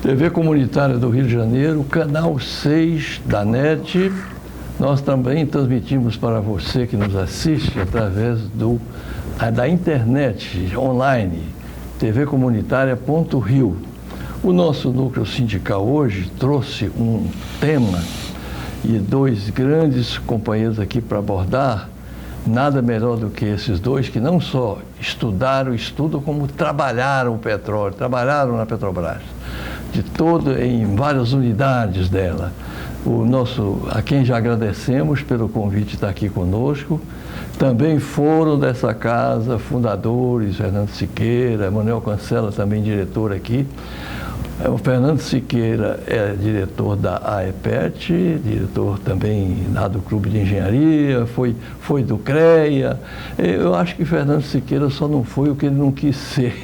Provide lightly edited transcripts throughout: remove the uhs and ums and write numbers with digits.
TV Comunitária do Rio de Janeiro, canal 6 da NET. Nós também transmitimos para você que nos assiste através da internet online, tvcomunitaria.rio. O nosso núcleo sindical hoje trouxe um tema e dois grandes companheiros aqui para abordar. Nada melhor do que esses dois que não só estudam, como trabalharam o petróleo, trabalharam na Petrobras, em várias unidades dela. A quem já agradecemos pelo convite de estar aqui conosco. Também foram dessa casa fundadores, Fernando Siqueira, Manuel Cancela, também diretor aqui. O Fernando Siqueira é diretor da AEPET, diretor também lá do Clube de Engenharia, foi do CREA. Eu acho que Fernando Siqueira só não foi o que ele não quis ser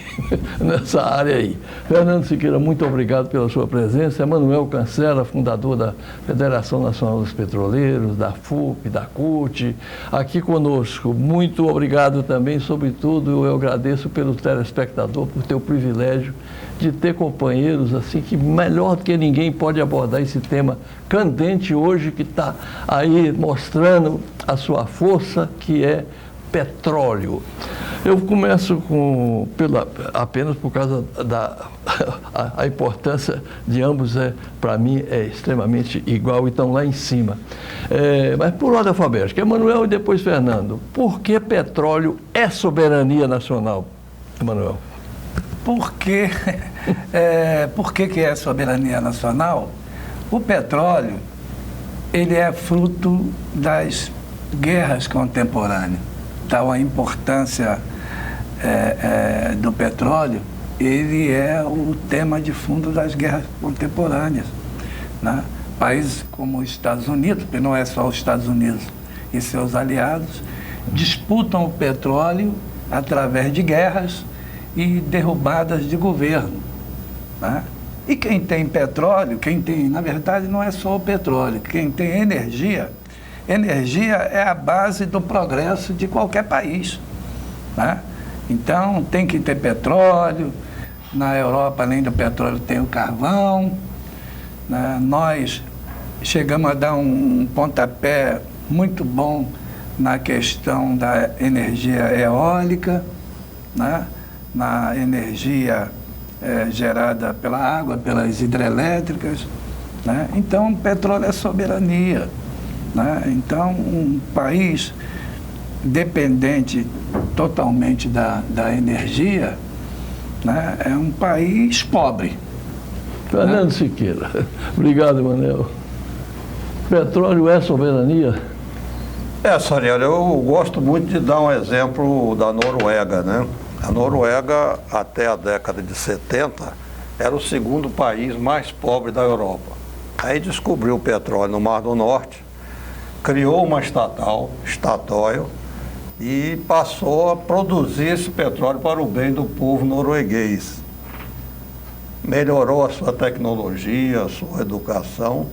nessa área aí. Fernando Siqueira, muito obrigado pela sua presença. Manuel Cancela, fundador da Federação Nacional dos Petroleiros, da FUP, da CUT, aqui conosco. Muito obrigado também, sobretudo, eu agradeço pelo telespectador, por ter o privilégio de ter companheiros assim que melhor do que ninguém pode abordar esse tema candente hoje, que está aí mostrando a sua força, que é petróleo. Eu começo apenas por causa a importância de ambos, para mim, é extremamente igual e estão lá em cima. Mas por ordem alfabética, Emanuel e depois Fernando. Por que petróleo é soberania nacional, Emanuel? Por que é soberania nacional? O petróleo, ele é fruto das guerras contemporâneas. Então, a importância do petróleo, ele é o tema de fundo das guerras contemporâneas, né? Países como os Estados Unidos, porque não é só os Estados Unidos e seus aliados, disputam o petróleo através de guerras e derrubadas de governo, né? E quem tem petróleo, na verdade não é só o petróleo, quem tem energia é a base do progresso de qualquer país, né? Então tem que ter petróleo. Na Europa, além do petróleo, tem o carvão, né? Nós chegamos a dar um pontapé muito bom na questão da energia eólica, né? Na energia gerada pela água, pelas hidrelétricas, né? Então, o petróleo é soberania, né? Então, um país dependente totalmente da energia, né? É um país pobre. Fernando Siqueira. Obrigado, Manuel. Petróleo é soberania? Soriano, eu gosto muito de dar um exemplo da Noruega, né? A Noruega, até a década de 70, era o segundo país mais pobre da Europa. Aí descobriu o petróleo no Mar do Norte, criou uma estatal, Statoil, e passou a produzir esse petróleo para o bem do povo norueguês. Melhorou a sua tecnologia, a sua educação.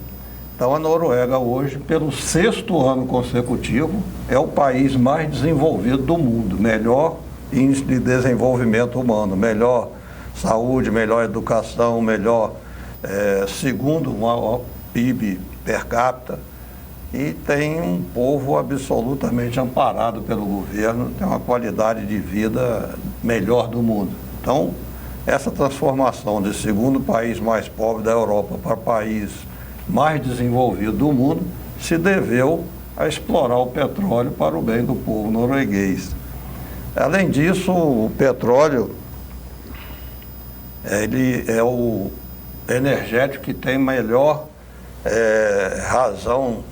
Então a Noruega hoje, pelo 6º ano consecutivo, é o país mais desenvolvido do mundo, melhor índice de desenvolvimento humano, melhor saúde, melhor educação, segundo maior PIB per capita, e tem um povo absolutamente amparado pelo governo, tem uma qualidade de vida melhor do mundo. Então, essa transformação de segundo país mais pobre da Europa para país mais desenvolvido do mundo se deveu a explorar o petróleo para o bem do povo norueguês. Além disso, o petróleo, ele é o energético que tem melhor razão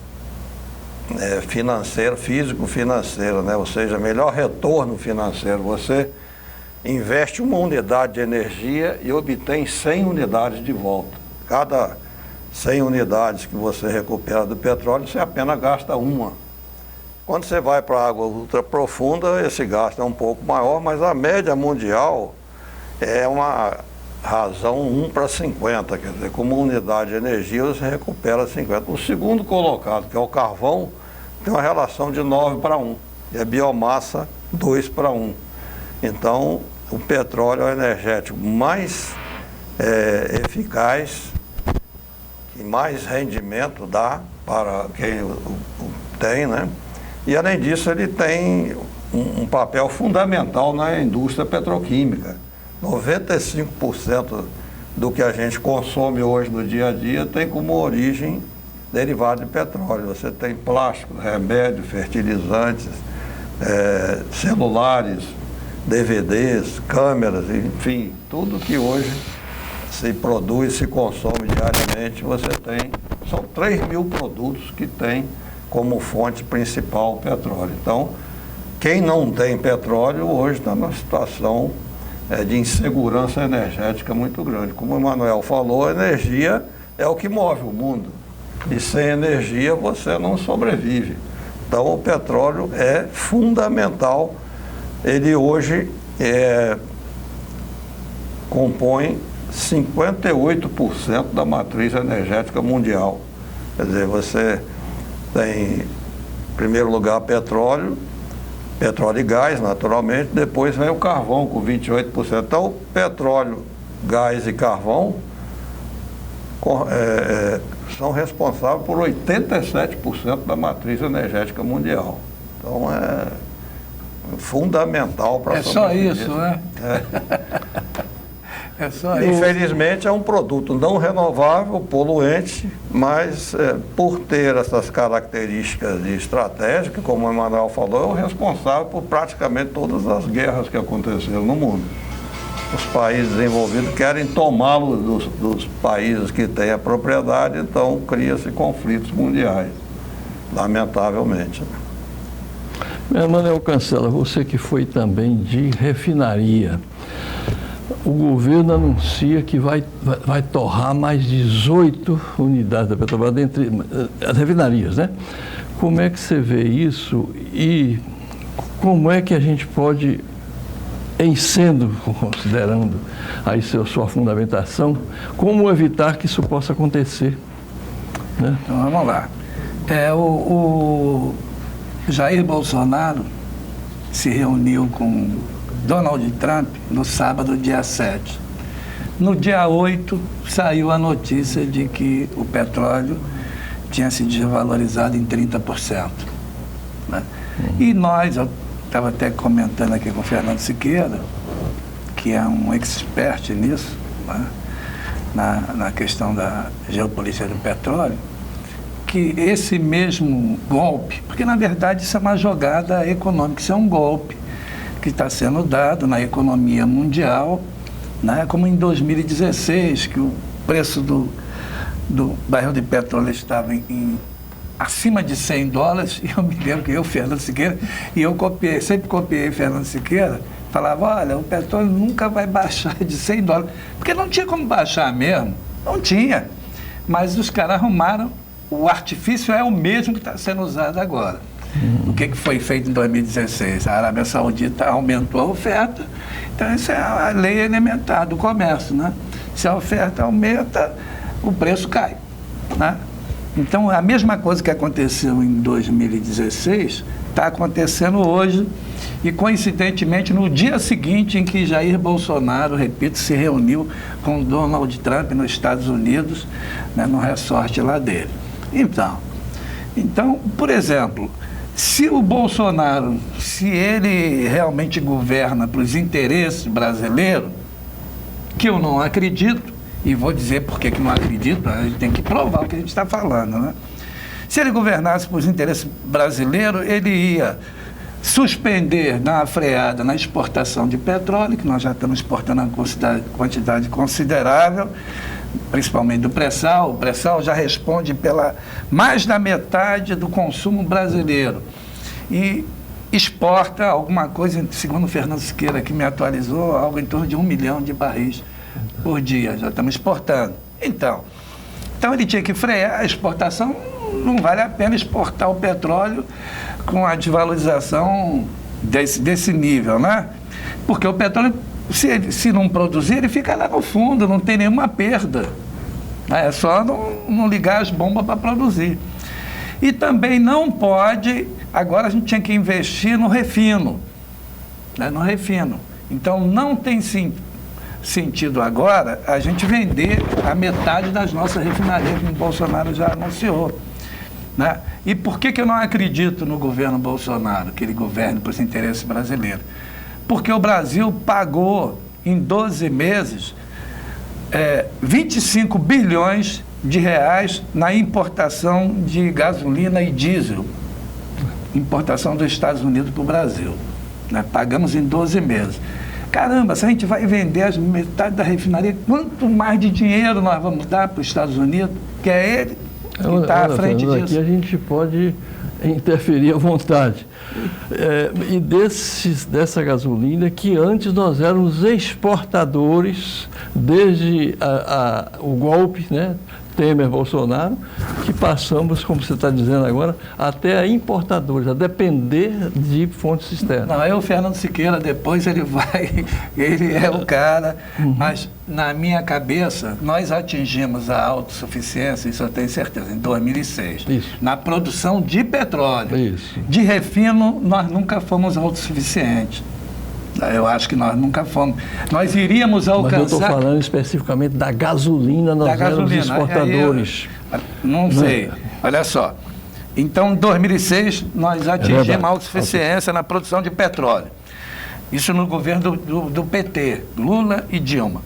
financeira, físico-financeira, né? Ou seja, melhor retorno financeiro. Você investe uma unidade de energia e obtém 100 unidades de volta. Cada 100 unidades que você recupera do petróleo, você apenas gasta uma. Quando você vai para a água ultra profunda, esse gasto é um pouco maior, mas a média mundial é uma razão 1 para 50, quer dizer, com uma unidade de energia você recupera 50. O segundo colocado, que é o carvão, tem uma relação de 9 para 1, e a biomassa 2 para 1. Então, o petróleo é o energético mais eficaz, que mais rendimento dá para quem o tem, né? E além disso ele tem um papel fundamental na indústria petroquímica. 95% do que a gente consome hoje no dia a dia tem como origem derivado de petróleo. Você tem plástico, remédio, fertilizantes, celulares, DVDs, câmeras, enfim, tudo que hoje se produz, se consome diariamente, você tem, são 3.000 produtos que tem como fonte principal o petróleo. Então, quem não tem petróleo hoje está numa situação de insegurança energética muito grande. Como o Emanuel falou, a energia é o que move o mundo. E sem energia você não sobrevive. Então o petróleo é fundamental. Ele hoje compõe 58% da matriz energética mundial. Quer dizer, você tem, em primeiro lugar, petróleo e gás, naturalmente, depois vem o carvão com 28%. Então, petróleo, gás e carvão são responsáveis por 87% da matriz energética mundial. Então, é fundamental para a sobrevivência. É só isso, né? É só isso. Infelizmente, é um produto não renovável, poluente, mas por ter essas características de estratégica, como o Emanuel falou, é o responsável por praticamente todas as guerras que aconteceram no mundo. Os países desenvolvidos querem tomá-lo dos países que têm a propriedade, então cria-se conflitos mundiais, lamentavelmente. Emanuel Cancela, você que foi também de refinaria, o governo anuncia que vai torrar mais 18 unidades da Petrobras, dentre as refinarias, né? Como é que você vê isso e como é que a gente pode, considerando aí sua fundamentação, como evitar que isso possa acontecer? Né? Então, vamos lá. O Jair Bolsonaro se reuniu com Donald Trump no sábado, dia 7. No dia 8, saiu a notícia de que o petróleo tinha se desvalorizado em 30%. Né? E nós, eu estava até comentando aqui com o Fernando Siqueira, que é um expert nisso, né? na questão da geopolítica do petróleo, que esse mesmo golpe, porque na verdade isso é uma jogada econômica, isso é um golpe que está sendo dado na economia mundial, né? Como em 2016, que o preço do barril de petróleo estava acima de $100, e eu me lembro que eu, Fernando Siqueira, e eu sempre copiei Fernando Siqueira, falava, olha, o petróleo nunca vai baixar de $100, porque não tinha como baixar mesmo, não tinha, mas os caras arrumaram, o artifício é o mesmo que está sendo usado agora. O que foi feito em 2016? A Arábia Saudita aumentou a oferta, então isso é a lei elementar do comércio, né? Se a oferta aumenta, o preço cai, né? Então, a mesma coisa que aconteceu em 2016 está acontecendo hoje e, coincidentemente, no dia seguinte em que Jair Bolsonaro, repito, se reuniu com Donald Trump nos Estados Unidos, né, no resort lá dele. Então, por exemplo, se o Bolsonaro, se ele realmente governa para os interesses brasileiros, que eu não acredito, e vou dizer por que não acredito, a gente tem que provar o que a gente está falando, né? Se ele governasse para os interesses brasileiros, ele ia suspender, dar uma freada na exportação de petróleo, que nós já estamos exportando uma quantidade considerável, principalmente do pré-sal. O pré-sal já responde pela mais da metade do consumo brasileiro e exporta alguma coisa, segundo o Fernando Siqueira, que me atualizou, algo em torno de 1 milhão de barris por dia, já estamos exportando. Então ele tinha que frear a exportação, não vale a pena exportar o petróleo com a desvalorização desse nível, né? Porque o petróleo, se não produzir, ele fica lá no fundo, não tem nenhuma perda. É só não ligar as bombas para produzir. E também não pode, agora a gente tinha que investir no refino, né? No refino. Então não tem sim sentido agora a gente vender a metade das nossas refinarias, como o Bolsonaro já anunciou, né? E por que eu não acredito no governo Bolsonaro, que ele governe para os interesses brasileiros? Porque o Brasil pagou em 12 meses 25 bilhões de reais na importação de gasolina e diesel, importação dos Estados Unidos para o Brasil, né? Pagamos em 12 meses. Caramba, se a gente vai vender as metade da refinaria, quanto mais de dinheiro nós vamos dar para os Estados Unidos, que é ele que está à frente disso. Aqui a gente pode interferir à vontade. E dessa gasolina que antes nós éramos exportadores, desde o golpe, né? Temer-Bolsonaro, que passamos, como você está dizendo agora, até a importadores, a depender de fontes externas. Não, o Fernando Siqueira, depois ele é o cara, mas na minha cabeça, nós atingimos a autossuficiência, isso eu tenho certeza, em 2006, isso. Na produção de petróleo. Isso. De refino, nós nunca fomos autossuficientes. Eu acho que nós nunca fomos. Nós iríamos alcançar... Mas eu estou falando especificamente da gasolina, nós éramos exportadores. Não sei. Olha só. Então, em 2006, nós atingimos a autossuficiência na produção de petróleo. Isso no governo do PT, Lula e Dilma.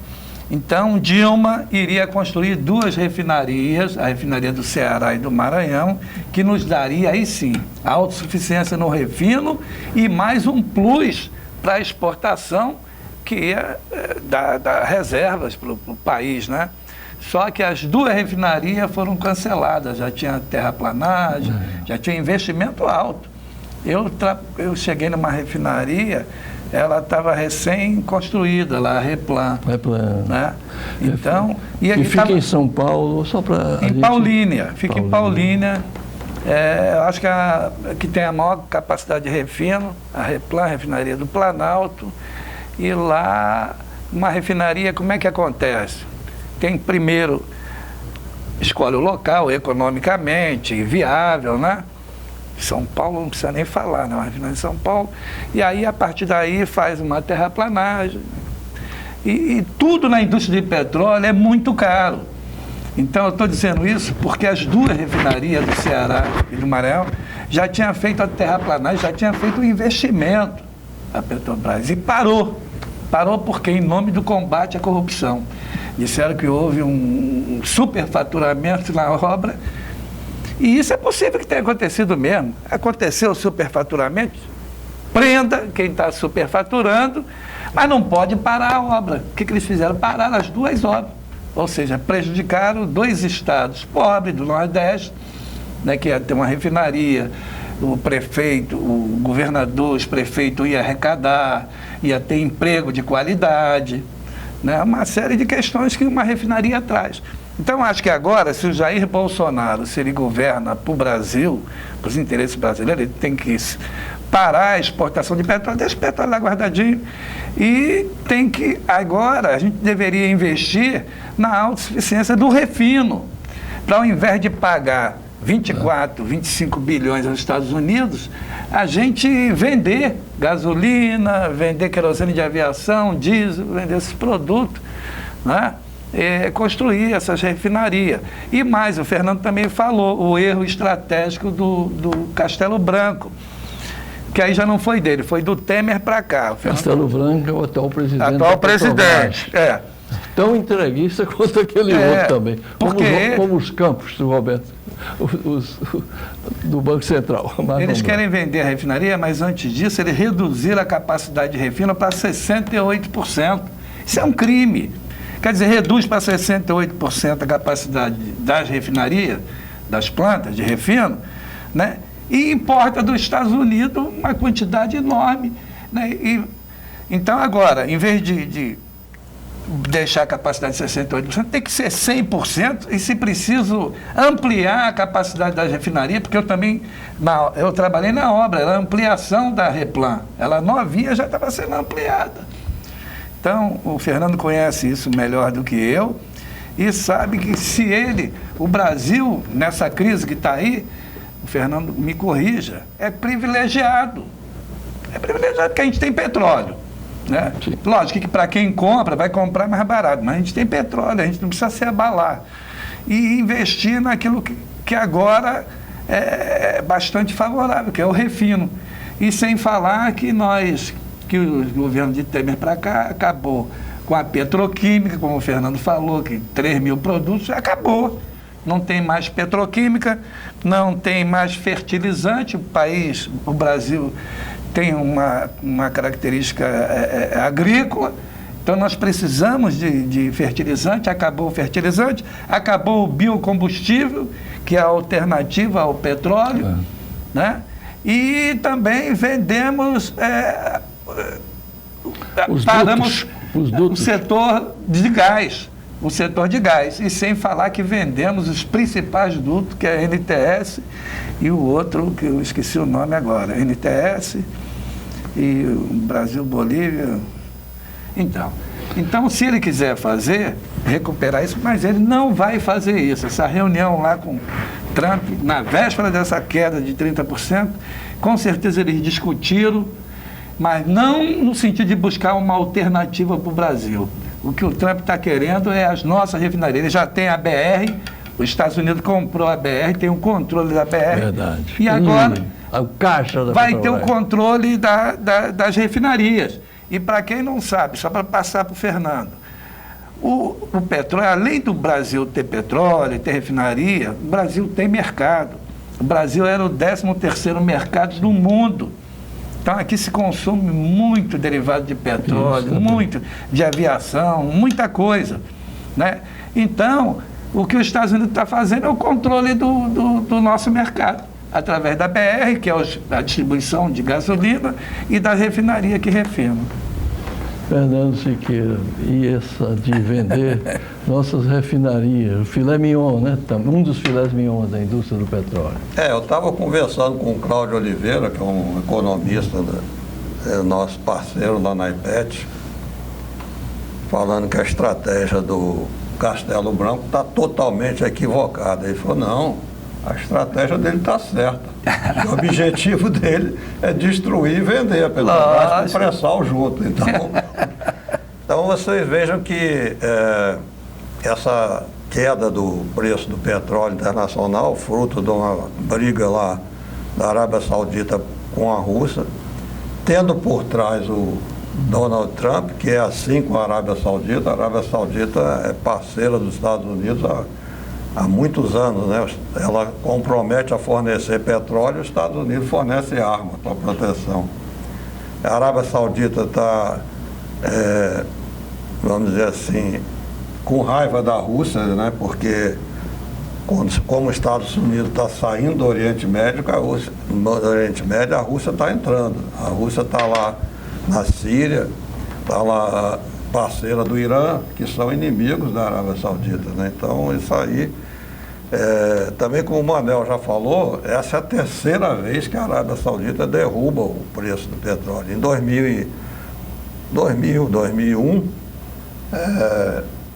Então, Dilma iria construir 2 refinarias, a refinaria do Ceará e do Maranhão, que nos daria, aí sim, a autossuficiência no refino e mais um plus para a exportação, que ia dar reservas para o país, né? Só que as 2 refinarias foram canceladas, já tinha terraplanagem, já tinha investimento alto. Eu cheguei numa refinaria, ela estava recém-construída lá, a Replan. Né? Então, e fica em São Paulo, só para... Em Paulínia, fica em Paulínia. Eu acho que tem a maior capacidade de refino, a Replan, a refinaria do Planalto, e lá, uma refinaria, como é que acontece? Tem primeiro, escolhe o local economicamente, viável, né? São Paulo não precisa nem falar, né? Uma refinaria de São Paulo, e aí a partir daí faz uma terraplanagem, e tudo na indústria de petróleo é muito caro. Então, eu estou dizendo isso porque as 2 refinarias do Ceará e do Maranhão já tinham feito a terraplanagem, já tinham feito o investimento da Petrobras. E parou. Parou porque, em nome do combate à corrupção. Disseram que houve um superfaturamento na obra. E isso é possível que tenha acontecido mesmo. Aconteceu o superfaturamento, prenda quem está superfaturando, mas não pode parar a obra. O que eles fizeram? Pararam as 2 obras. Ou seja, prejudicaram 2 estados pobres do Nordeste, né, que ia ter uma refinaria, o prefeito, o governador, os prefeitos iam arrecadar, ia ter emprego de qualidade, né, uma série de questões que uma refinaria traz. Então, acho que agora, se o Jair Bolsonaro, se ele governa para o Brasil, para os interesses brasileiros, ele tem que parar a exportação de petróleo, deixa o petróleo lá guardadinho, e tem que, agora, a gente deveria investir na autossuficiência do refino, para ao invés de pagar 24, 25 bilhões aos Estados Unidos, a gente vender gasolina, vender querosene de aviação, diesel, vender esses produtos, né? Construir essas refinarias. E mais, o Fernando também falou, o erro estratégico do Castelo Branco, que aí já não foi dele, foi do Temer para cá. Castelo Branco é o atual presidente. Atual presidente, Tão entreguista quanto aquele outro também. Como os campos, Roberto, do Banco Central. Eles querem vender a refinaria, mas antes disso, eles reduziram a capacidade de refino para 68%. Isso é um crime. Quer dizer, reduz para 68% a capacidade das refinarias, das plantas de refino, né? E importa dos Estados Unidos uma quantidade enorme, né? Então, agora, em vez de deixar a capacidade de 68%, tem que ser 100%, e se preciso ampliar a capacidade das refinarias, porque eu trabalhei na obra, era a ampliação da Replan, ela novinha já estava sendo ampliada. Então, o Fernando conhece isso melhor do que eu, e sabe que se o Brasil, nessa crise que está aí, o Fernando me corrija, é privilegiado. É privilegiado porque a gente tem petróleo. Né? Lógico que para quem compra, vai comprar mais barato, mas a gente tem petróleo, a gente não precisa se abalar. E investir naquilo que agora é bastante favorável, que é o refino. E sem falar que o governo de Temer para cá acabou com a petroquímica, como o Fernando falou, que 3 mil produtos, acabou. Não tem mais petroquímica, não tem mais fertilizante. O Brasil tem uma característica agrícola, então nós precisamos de fertilizante, acabou o fertilizante, acabou o biocombustível, que é a alternativa ao petróleo, né? E também vendemos, paramos o setor de gás. O setor de gás, e sem falar que vendemos os principais dutos, que é a NTS e o outro, que eu esqueci o nome agora, NTS e o Brasil-Bolívia. Então, se ele quiser recuperar isso, mas ele não vai fazer isso. Essa reunião lá com Trump, na véspera dessa queda de 30%, com certeza eles discutiram, mas não no sentido de buscar uma alternativa para o Brasil. O que o Trump está querendo é as nossas refinarias. Ele já tem a BR, os Estados Unidos comprou a BR, tem o controle da BR. Verdade. E agora o caixa da vai ter o controle das refinarias. E para quem não sabe, só para passar para o Fernando, o petróleo, além do Brasil ter petróleo, ter refinaria, o Brasil tem mercado. O Brasil era o 13º mercado do mundo. Então, aqui se consome muito derivado de petróleo, muito de aviação, muita coisa, né? Então, o que os Estados Unidos está fazendo é o controle do nosso mercado, através da BR, que é a distribuição de gasolina, e da refinaria que refina. Fernando Siqueira, e essa de vender nossas refinarias, o filé mignon, né? Um dos filés mignon da indústria do petróleo. Eu estava conversando com o Cláudio Oliveira, que é um economista, nosso parceiro lá na IPET, falando que a estratégia do Castelo Branco está totalmente equivocada. Ele falou, não, a estratégia dele está certa. O objetivo dele é destruir e vender a Petrobras com pré-sal junto. Então vocês vejam que essa queda do preço do petróleo internacional, fruto de uma briga lá da Arábia Saudita com a Rússia, tendo por trás o Donald Trump, que é assim com a Arábia Saudita. A Arábia Saudita é parceira dos Estados Unidos há muitos anos, né? Ela compromete a fornecer petróleo e os Estados Unidos fornecem arma para proteção. A Arábia Saudita está, vamos dizer assim, com raiva da Rússia, né? Porque como os Estados Unidos está saindo do Oriente Médio, a Rússia está entrando. A Rússia está lá na Síria, está lá parceira do Irã, que são inimigos da Arábia Saudita, né? Então isso aí, também como o Manel já falou, essa é a terceira vez que a Arábia Saudita derruba o preço do petróleo. Em 2001,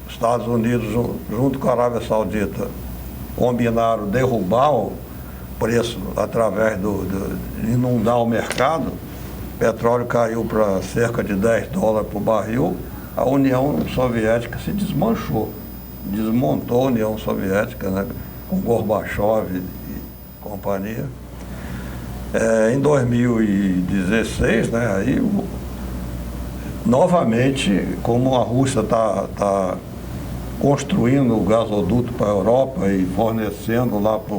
os Estados Unidos, junto com a Arábia Saudita, combinaram derrubar o preço através de inundar o mercado. O petróleo caiu para cerca de $10 por barril. A União Soviética se desmanchou, desmontou a União Soviética, né, com Gorbachev e companhia. Em 2016, né, aí, novamente, como a Rússia está construindo o gasoduto para a Europa e fornecendo lá para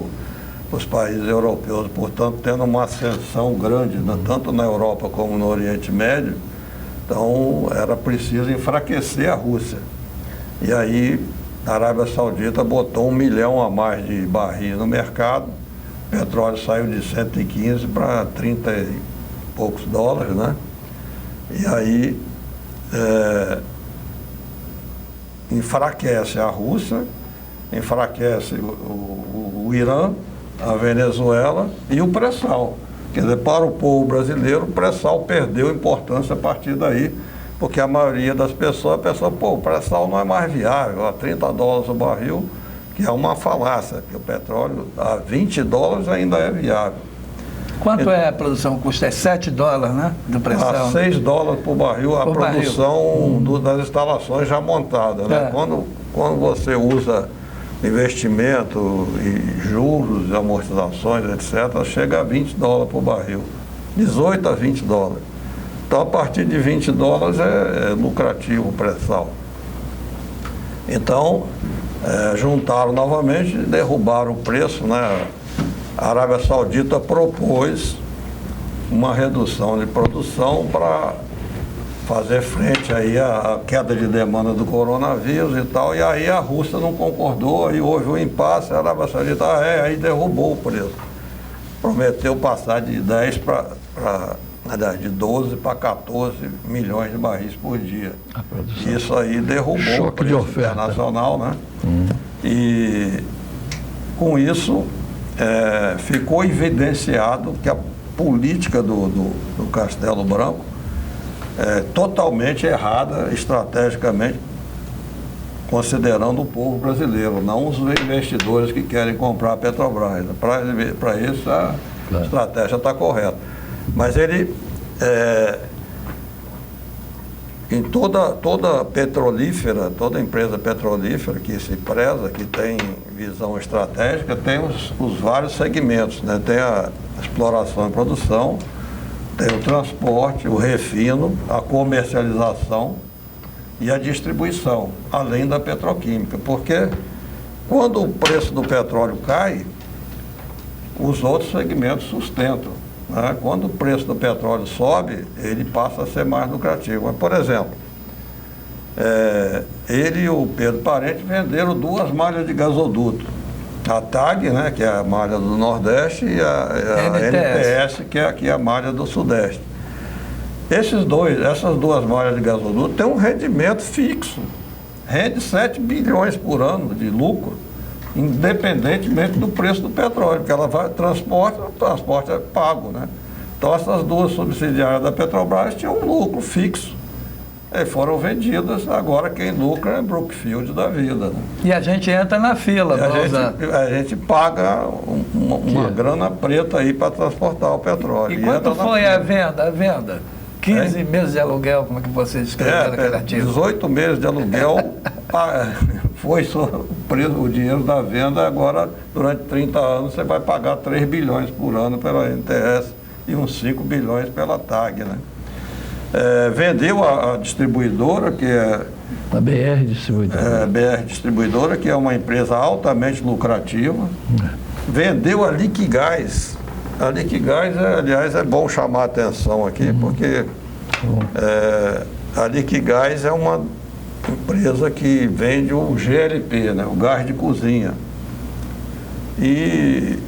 os países europeus, portanto, tendo uma ascensão grande, né, tanto na Europa como no Oriente Médio, então era preciso enfraquecer a Rússia. E aí a Arábia Saudita botou 1 milhão a mais de barris no mercado, o petróleo saiu de 115 para 30 e poucos dólares, né? E aí enfraquece a Rússia, enfraquece o Irã, a Venezuela e o pré-sal. Quer dizer, para o povo brasileiro, o pré-sal perdeu importância a partir daí, porque a maioria das pessoas pensa, o pré-sal não é mais viável, a $30 o barril, que é uma falácia, que o petróleo a $20 ainda é viável. Quanto é a produção? Custa é $7, né? Do pressão. A $6 por barril a Por produção das instalações já montadas. Né? É. Quando você usa investimento e juros, amortizações, etc., chega a $20 por barril. 18 a $20. Então, a partir de $20 é lucrativo o pré-sal. Então, juntaram novamente e derrubaram o preço, né? A Arábia Saudita propôs uma redução de produção para fazer frente aí à queda de demanda do coronavírus e tal, e aí a Rússia não concordou, aí houve um impasse, a Arábia Saudita aí derrubou o preço. Prometeu passar de 12 para 14 milhões de barris por dia. Isso aí derrubou o preço internacional, né? E com isso ficou evidenciado que a política do Castelo Branco é totalmente errada estrategicamente, considerando o povo brasileiro, não os investidores que querem comprar a Petrobras. Para isso a estratégia está correta. Mas ele, em toda petrolífera, toda empresa petrolífera que se preza, que tem visão estratégica, tem os vários segmentos, né? Tem a exploração e produção, tem o transporte, o refino, a comercialização e a distribuição, além da petroquímica. Porque quando o preço do petróleo cai, os outros segmentos sustentam, né? Quando o preço do petróleo sobe, ele passa a ser mais lucrativo. Mas, por exemplo, ele e o Pedro Parente venderam 2 malhas de gasoduto. A TAG, né, que é a malha do Nordeste, e a NTS, que é aqui a malha do Sudeste. Essas 2 malhas de gasoduto têm um rendimento fixo. Rende 7 bilhões por ano de lucro, independentemente do preço do petróleo, porque ela vai, o transporte é pago, né? Então essas 2 subsidiárias da Petrobras tinham um lucro fixo. E foram vendidas, agora quem lucra é Brookfield da vida. Né? E a gente entra na fila, a gente paga uma grana preta aí para transportar o petróleo. E quanto foi a venda? 15 meses de aluguel, como é que você escreveu naquele artigo? 18 meses de aluguel, foi o dinheiro da venda, agora durante 30 anos você vai pagar 3 bilhões por ano pela NTS e uns 5 bilhões pela TAG, né? Vendeu a distribuidora, que é a BR Distribuidora. BR Distribuidora, que é uma empresa altamente lucrativa. Vendeu a Liquigás. A Liquigás, aliás, é bom chamar a atenção aqui, porque a Liquigás é uma empresa que vende o GLP, né, o gás de cozinha. E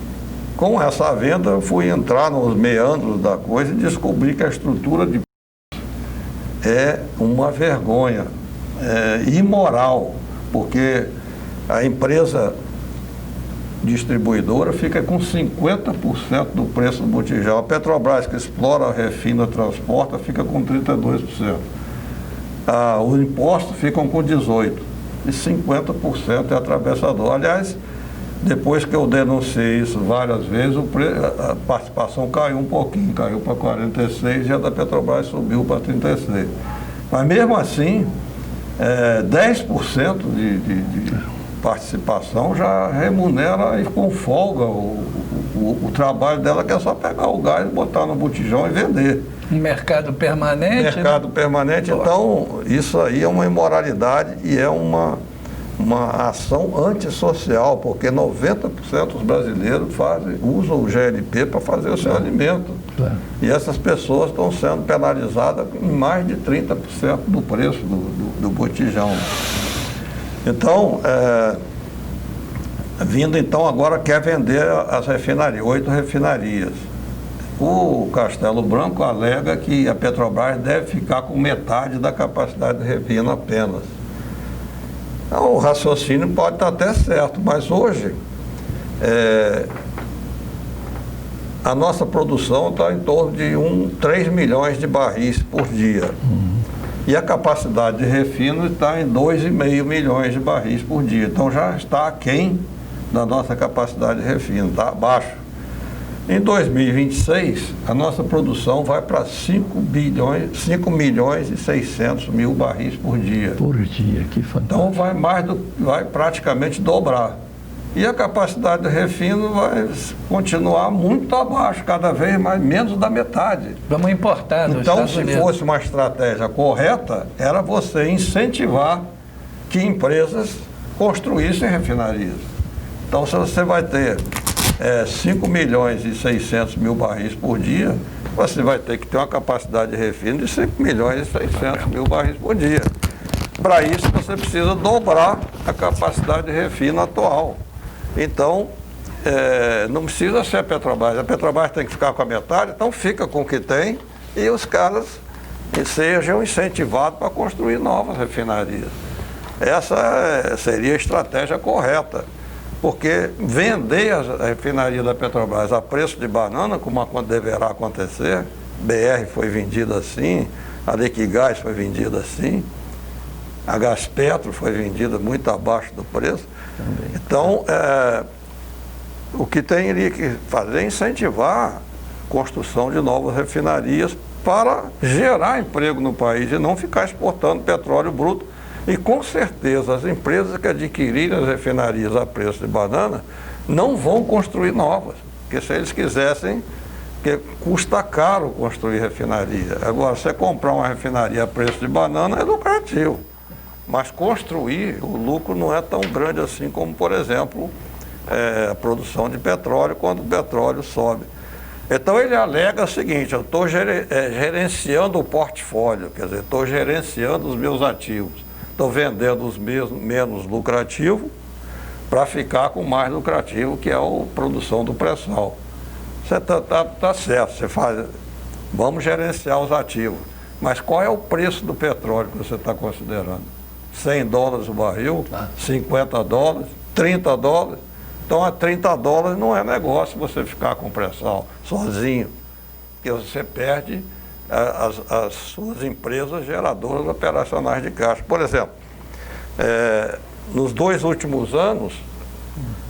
com essa venda eu fui entrar nos meandros da coisa e descobri que a estrutura de é uma vergonha, imoral, porque a empresa distribuidora fica com 50% do preço do botijão. A Petrobras, que explora, refina, transporta, fica com 32%. Os impostos ficam com 18%. E 50% é atravessador. Aliás, depois que eu denunciei isso várias vezes, a participação caiu um pouquinho, caiu para 46% e a da Petrobras subiu para 36%. Mas mesmo assim, 10% de participação já remunera e com folga o trabalho dela, que é só pegar o gás, botar no botijão e vender. Um mercado permanente? Mercado permanente, então isso aí é uma imoralidade e é uma ação antissocial, porque 90% dos brasileiros usam o GLP para fazer o seu alimento. Claro. E essas pessoas estão sendo penalizadas em mais de 30% do preço do botijão. Então, vindo então agora quer vender as refinarias, 8 refinarias. O Castelo Branco alega que a Petrobras deve ficar com metade da capacidade de refino apenas. Então, o raciocínio pode estar até certo, mas hoje a nossa produção está em torno de 3 milhões de barris por dia. E a capacidade de refino está em 2,5 milhões de barris por dia. Então já está aquém da nossa capacidade de refino, está abaixo. Em 2026, a nossa produção vai para 5.600.000 barris por dia. Por dia, que fantástico. Então vai praticamente dobrar. E a capacidade de refino vai continuar muito abaixo, cada vez mais, menos da metade. Vamos importar dos Então, Estados se Unidos. fosse uma estratégia correta, era você incentivar que empresas construíssem refinarias. Então, se você vai ter 5.600.000 barris por dia, você vai ter que ter uma capacidade de refino de 5.600.000 barris por dia. Para isso, você precisa dobrar a capacidade de refino atual. Então, não precisa ser a Petrobras tem que ficar com a metade, então fica com o que tem e os caras sejam incentivados para construir novas refinarias. Essa seria a estratégia correta, porque vender a refinaria da Petrobras a preço de banana, como deverá acontecer, BR foi vendida assim, a Liquigás foi vendida assim, a Gaspetro foi vendida muito abaixo do preço. Também. Então, o que teria que fazer é incentivar a construção de novas refinarias para gerar emprego no país e não ficar exportando petróleo bruto. E com certeza as empresas que adquirirem as refinarias a preço de banana não vão construir novas, porque se eles quisessem, porque custa caro construir refinaria. Agora, você comprar uma refinaria a preço de banana é lucrativo. Mas construir, o lucro não é tão grande assim como, por exemplo, a produção de petróleo, quando o petróleo sobe. Então ele alega o seguinte: eu estou gerenciando o portfólio, quer dizer, estou gerenciando os meus ativos, estou vendendo os menos lucrativos para ficar com o mais lucrativo, que é a produção do pré-sal. Você tá certo, você faz, vamos gerenciar os ativos, mas qual é o preço do petróleo que você está considerando? $100 o barril, $50, $30. Então, a $30 não é negócio você ficar com pré-sal sozinho, porque você perde as suas empresas geradoras operacionais de caixa. Por exemplo, nos 2 últimos anos,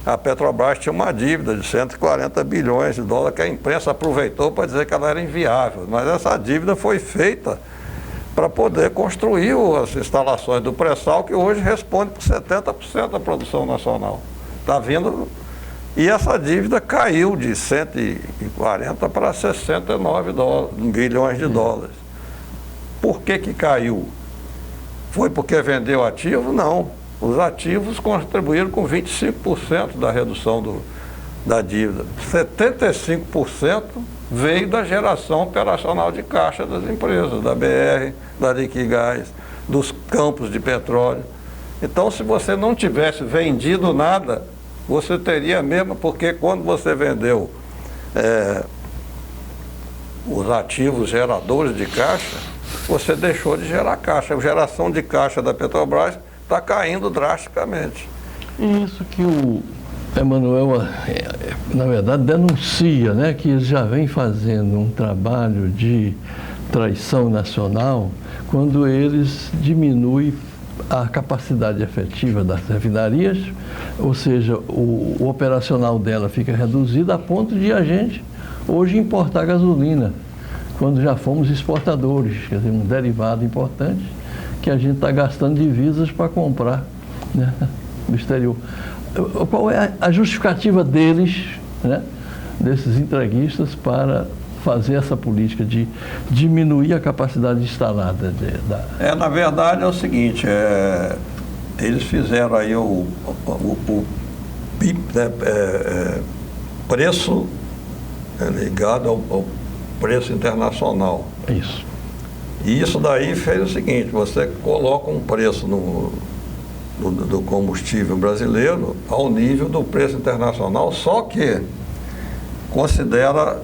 a Petrobras tinha uma dívida de $140 bilhões que a imprensa aproveitou para dizer que ela era inviável, mas essa dívida foi feita para poder construir as instalações do pré-sal, que hoje responde por 70% da produção nacional. Está vindo. E essa dívida caiu de 140 para 69 bilhões de dólares. Por que caiu? Foi porque vendeu ativo? Não. Os ativos contribuíram com 25% da redução da dívida. 75% veio da geração operacional de caixa das empresas, da BR, da Liquigás, dos campos de petróleo. Então, se você não tivesse vendido nada, você teria mesmo, porque quando você vendeu os ativos geradores de caixa, você deixou de gerar caixa. A geração de caixa da Petrobras está caindo drasticamente. Isso que o Emanuel, na verdade, denuncia, né, que eles já vem fazendo um trabalho de traição nacional quando eles diminuem a capacidade efetiva das refinarias, ou seja, o operacional dela fica reduzido a ponto de a gente hoje importar gasolina, quando já fomos exportadores, quer dizer, um derivado importante que a gente está gastando divisas para comprar, né, no exterior. Qual é a justificativa deles, né, desses entreguistas, para fazer essa política de diminuir a capacidade instalada? Na verdade é o seguinte, eles fizeram aí o preço ligado ao preço internacional. Isso. E isso daí fez o seguinte: você coloca um preço do combustível brasileiro ao nível do preço internacional, só que considera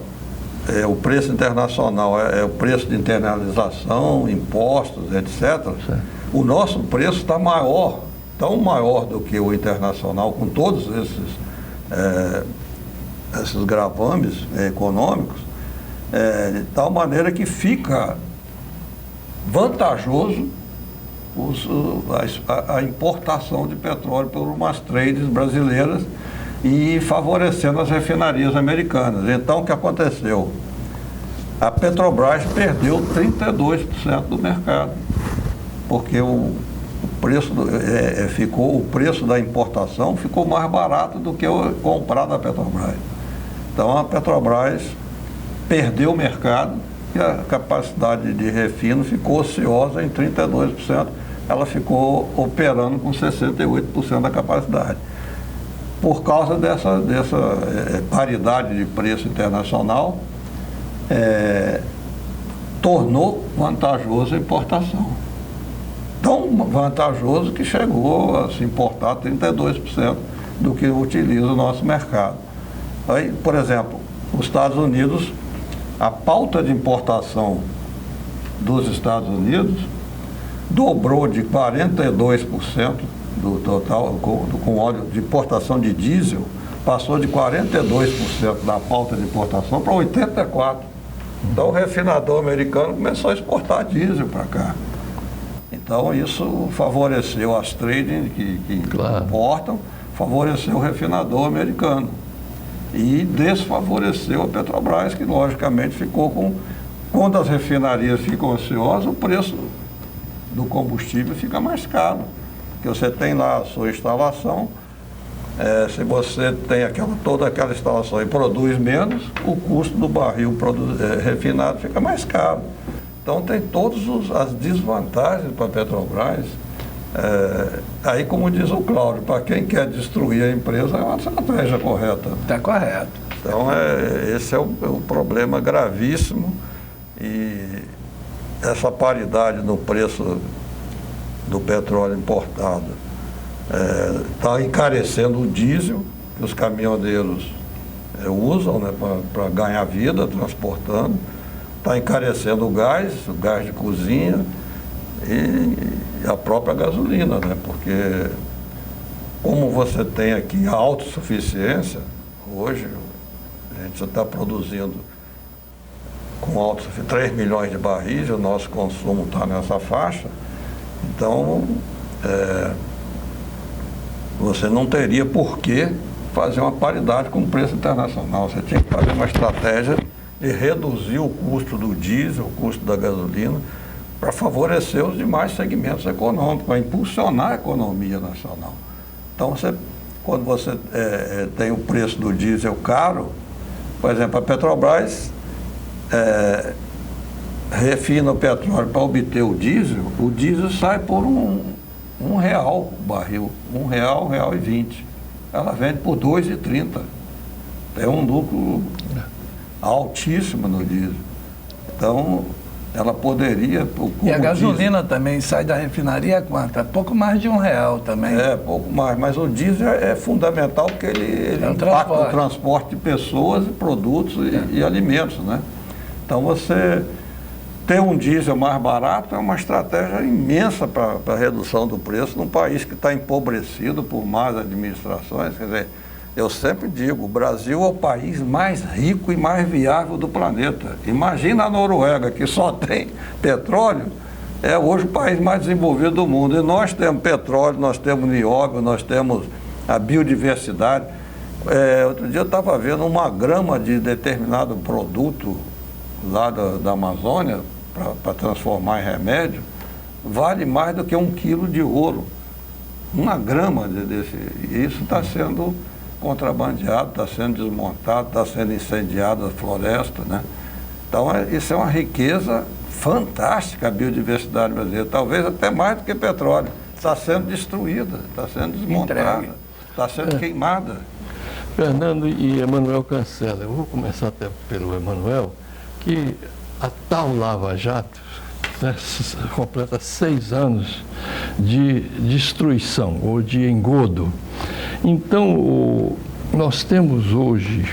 o preço internacional, o preço de internalização, impostos, etc. Certo. O nosso preço está maior, tão maior do que o internacional, com todos esses gravames econômicos, de tal maneira que fica vantajoso a importação de petróleo por umas trades brasileiras, e favorecendo as refinarias americanas. Então, o que aconteceu? A Petrobras perdeu 32% do mercado, porque o preço da importação ficou mais barato do que o comprar da Petrobras. Então, a Petrobras perdeu o mercado e a capacidade de refino ficou ociosa em 32%. Ela ficou operando com 68% da capacidade. Por causa dessa paridade de preço internacional, tornou vantajoso a importação. Tão vantajoso que chegou a se importar 32% do que utiliza o nosso mercado. Aí, por exemplo, os Estados Unidos, a pauta de importação dos Estados Unidos dobrou de 42% do total, com óleo de importação de diesel, passou de 42% da pauta de importação para 84%. Então o refinador americano começou a exportar diesel para cá. Então isso favoreceu as trading que importam, favoreceu o refinador americano. E desfavoreceu a Petrobras, que logicamente ficou com... Quando as refinarias ficam ociosas, o preço do combustível fica mais caro. Porque você tem lá a sua instalação, se você tem toda aquela instalação e produz menos, o custo do barril refinado fica mais caro. Então tem todas as desvantagens para a Petrobras. Aí, como diz o Cláudio, para quem quer destruir a empresa, é uma estratégia correta. Está correto. Então, esse é o problema gravíssimo, e essa paridade no preço do petróleo importado está encarecendo o diesel, que os caminhoneiros usam, né, para ganhar vida transportando, está encarecendo o gás de cozinha e a própria gasolina, né? Porque como você tem aqui a autossuficiência, hoje a gente já está produzindo com autossuficiência 3 milhões de barris, o nosso consumo está nessa faixa, então você não teria por que fazer uma paridade com o preço internacional. Você tinha que fazer uma estratégia de reduzir o custo do diesel, o custo da gasolina, para favorecer os demais segmentos econômicos, para impulsionar a economia nacional. Então, quando você tem o preço do diesel caro, por exemplo, a Petrobras refina o petróleo para obter o diesel sai por R$1 o barril, R$1, R$1,20. Ela vende por R$2,30. É um lucro altíssimo no diesel. Então, ela poderia... E a gasolina também sai da refinaria quanto? Pouco mais de R$1 também. Pouco mais, mas o diesel é fundamental porque ele impacta o transporte de pessoas, produtos e alimentos, né? Então você ter um diesel mais barato é uma estratégia imensa para a redução do preço num país que está empobrecido por más administrações. Quer dizer, eu sempre digo, o Brasil é o país mais rico e mais viável do planeta. Imagina a Noruega, que só tem petróleo, é hoje o país mais desenvolvido do mundo. E nós temos petróleo, nós temos nióbio, nós temos a biodiversidade. Outro dia eu estava vendo uma grama de determinado produto lá da Amazônia, para transformar em remédio, vale mais do que 1 quilo de ouro. Uma grama desse. Isso está sendo contrabandeado, está sendo desmontado, está sendo incendiada a floresta, né? Então, isso é uma riqueza fantástica, a biodiversidade brasileira, talvez até mais do que petróleo. Está sendo destruída, está sendo desmontada, está sendo queimada. Fernando e Emanuel Cancela, eu vou começar até pelo Emanuel, que a tal Lava Jato, né, completa 6 anos de destruição ou de engodo. Então, nós temos hoje,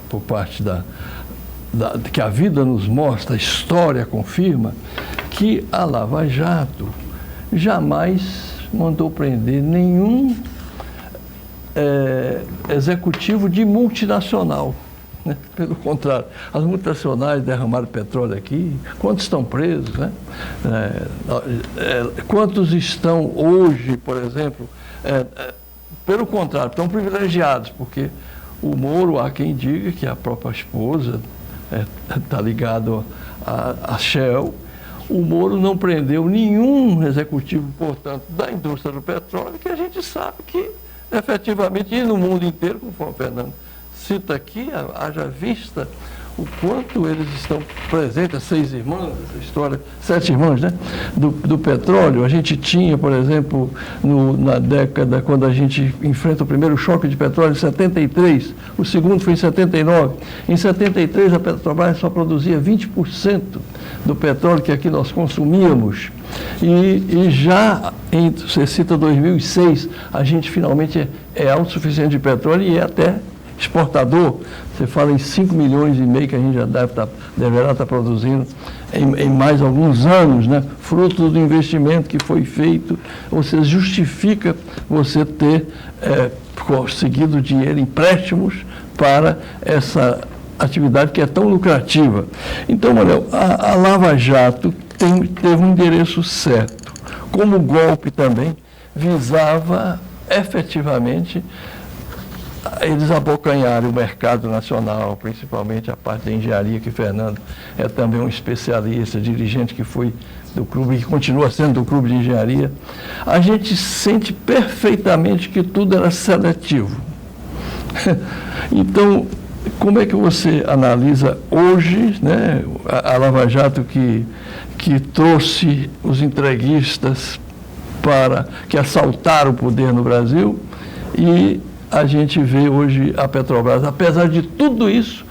por parte que a vida nos mostra, a história confirma, que a Lava Jato jamais mandou prender nenhum executivo de multinacional. Né? Pelo contrário, as multinacionais derramaram petróleo aqui, quantos estão presos, né? Quantos estão hoje, por exemplo, Pelo contrário, estão privilegiados, porque o Moro, há quem diga que a própria esposa está ligado à Shell. O Moro não prendeu nenhum executivo, portanto, da indústria do petróleo, que a gente sabe que, efetivamente, e no mundo inteiro, como o Fernando cita aqui, haja vista o quanto eles estão presentes, as 6 irmãs, essa história, 7 irmãs, né? Do petróleo. A gente tinha, por exemplo, na década, quando a gente enfrenta o primeiro choque de petróleo, em 73, o segundo foi em 79. Em 73, a Petrobras só produzia 20% do petróleo que aqui nós consumíamos. E já, você cita 2006, a gente finalmente é autossuficiente de petróleo e é até exportador. Você fala em 5,5 milhões que a gente já deverá estar produzindo em mais alguns anos, né? Fruto do investimento que foi feito. Ou seja, justifica você ter conseguido dinheiro, empréstimos para essa atividade que é tão lucrativa. Então, Manuel, a Lava Jato teve um endereço certo. Como o golpe também visava efetivamente eles abocanharem o mercado nacional, principalmente a parte da engenharia, que Fernando é também um especialista, dirigente que foi do clube, que continua sendo do clube de engenharia. A gente sente perfeitamente que tudo era seletivo. Então, como é que você analisa hoje, né, a Lava Jato que trouxe os entreguistas que assaltaram o poder no Brasil, e a gente vê hoje a Petrobras, apesar de tudo isso,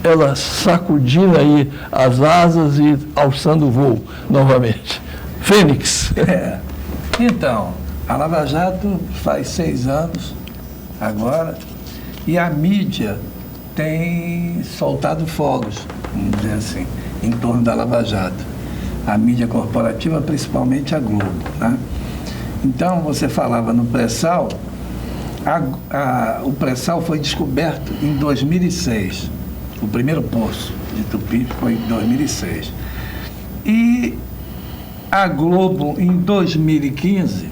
ela sacudindo aí as asas e alçando o voo novamente. Fênix. Então, a Lava Jato faz 6 anos agora, e a mídia tem soltado fogos, vamos dizer assim, em torno da Lava Jato. A mídia corporativa, principalmente a Globo, né? Então, você falava no pré-sal, o pré-sal foi descoberto em 2006. O primeiro poço de Tupi foi em 2006. E a Globo, em 2015,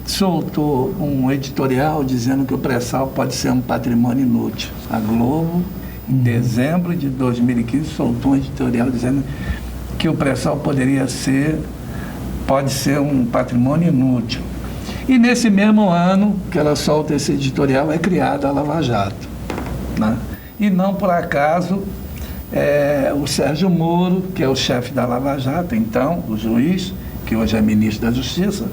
soltou um editorial dizendo que o pré-sal pode ser um patrimônio inútil. A Globo, em dezembro de 2015, soltou um editorial dizendo que o pré-sal pode ser um patrimônio inútil. E nesse mesmo ano que ela solta esse editorial, é criada a Lava Jato, né? E não por acaso, o Sérgio Moro, que é o chefe da Lava Jato, então, o juiz, que hoje é ministro da Justiça,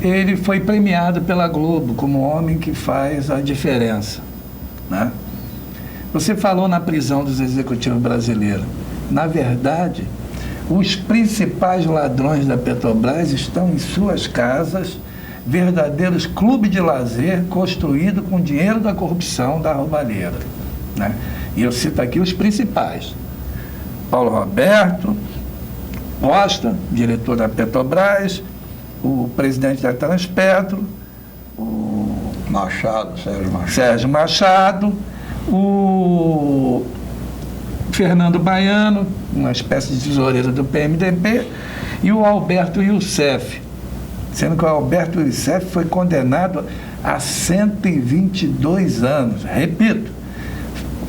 ele foi premiado pela Globo como homem que faz a diferença, né? Você falou na prisão dos executivos brasileiros. Na verdade, os principais ladrões da Petrobras estão em suas casas, verdadeiros clubes de lazer construídos com dinheiro da corrupção, da roubalheira, né? E eu cito aqui os principais: Paulo Roberto, Costa, diretor da Petrobras, o presidente da Transpetro, o Sérgio Machado, o Fernando Baiano, uma espécie de tesoureiro do PMDB, e o Alberto Youssef, sendo que o Alberto Youssef foi condenado a 122 anos. Repito,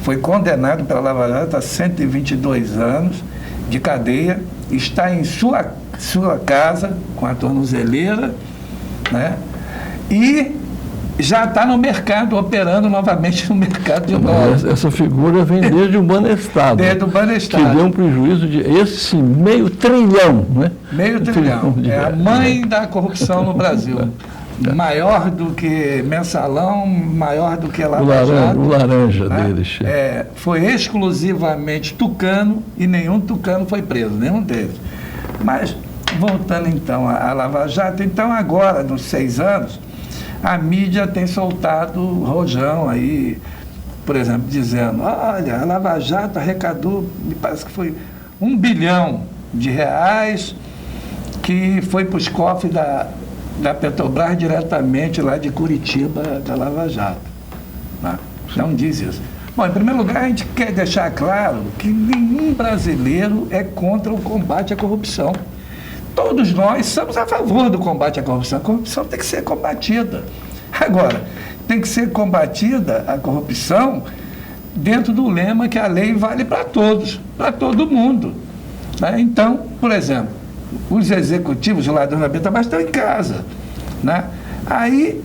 foi condenado pela Lava Jato a 122 anos de cadeia, está em sua casa, com a tornozeleira, né? E já está no mercado, operando novamente no mercado de dólares. Essa figura vem desde o Banestado. Desde o Banestado. Que deu um prejuízo de esse meio trilhão, né? Meio trilhão. É a mãe da corrupção no Brasil. Maior do que Mensalão, maior do que Lava Jato. O laranja, né, deles. Foi exclusivamente tucano, e nenhum tucano foi preso, nenhum deles. Mas, voltando então à Lava Jato, então agora, nos 6 anos, a mídia tem soltado rojão aí, por exemplo, dizendo: olha, a Lava Jato arrecadou, me parece que foi R$1 bilhão que foi para os cofres da Petrobras diretamente lá de Curitiba, da Lava Jato, né? Não diz isso. Bom, em primeiro lugar, a gente quer deixar claro que nenhum brasileiro é contra o combate à corrupção. Todos nós somos a favor do combate à corrupção. A corrupção tem que ser combatida. Agora, tem que ser combatida a corrupção dentro do lema que a lei vale para todos, para todo mundo. Né? Então, por exemplo, os executivos, os ladrões da Petrobras estão em casa. Né? Aí,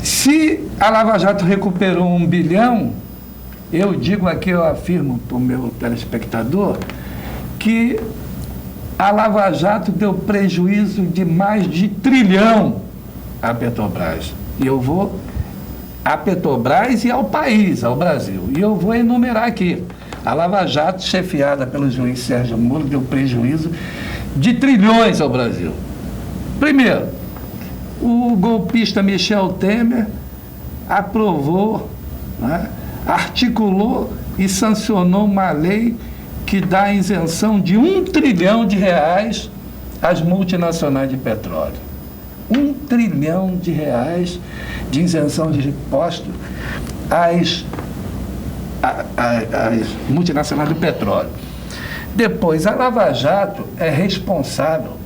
se a Lava Jato recuperou 1 bilhão, eu digo aqui, eu afirmo para o meu telespectador, que a Lava Jato deu prejuízo de mais de 1 trilhão à Petrobras. E eu vou à Petrobras e ao país, ao Brasil. E eu vou enumerar aqui. A Lava Jato, chefiada pelo juiz Sérgio Moro, deu prejuízo de trilhões ao Brasil. Primeiro, o golpista Michel Temer aprovou, né, articulou e sancionou uma lei que dá a isenção de R$1 trilhão às multinacionais de petróleo. R$1 trilhão de isenção de imposto às multinacionais do petróleo. Depois, a Lava Jato é responsável,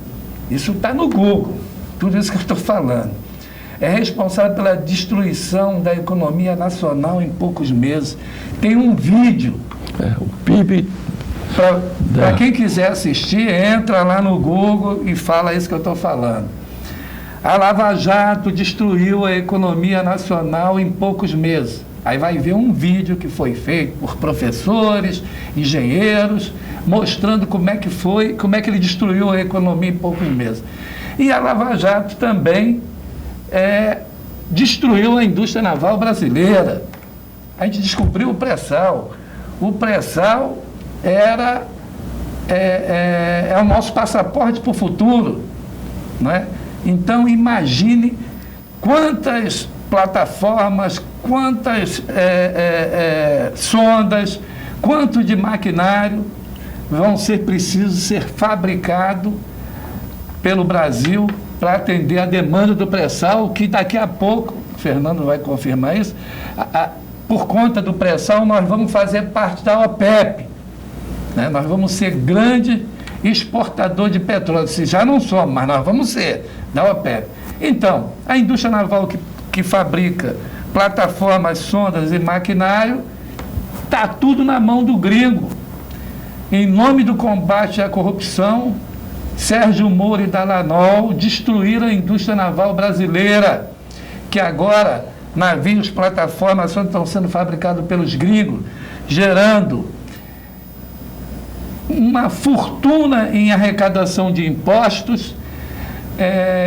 isso está no Google, tudo isso que eu estou falando, é responsável pela destruição da economia nacional em poucos meses. Tem um vídeo. O PIB... Para quem quiser assistir, entra lá no Google e fala isso que eu estou falando. A Lava Jato destruiu a economia nacional em poucos meses. Aí vai ver um vídeo que foi feito por professores, engenheiros, mostrando como é que ele destruiu a economia em poucos meses. E a Lava Jato também destruiu a indústria naval brasileira. A gente descobriu o pré-sal. O pré-sal é o nosso passaporte para o futuro, não é? Então, imagine quantas plataformas, quantas sondas, quanto de maquinário vão ser precisos ser fabricado pelo Brasil para atender a demanda do pré-sal, que daqui a pouco, o Fernando vai confirmar isso, por conta do pré-sal nós vamos fazer parte da OPEP, né? Nós vamos ser grande exportador de petróleo, se já não somos, mas nós vamos ser da OPEP. Então, a indústria naval que fabrica plataformas, sondas e maquinário, está tudo na mão do gringo. Em nome do combate à corrupção, Sérgio Moro e Dallagnol destruíram a indústria naval brasileira, que agora navios, plataformas estão sendo fabricados pelos gringos, gerando uma fortuna em arrecadação de impostos,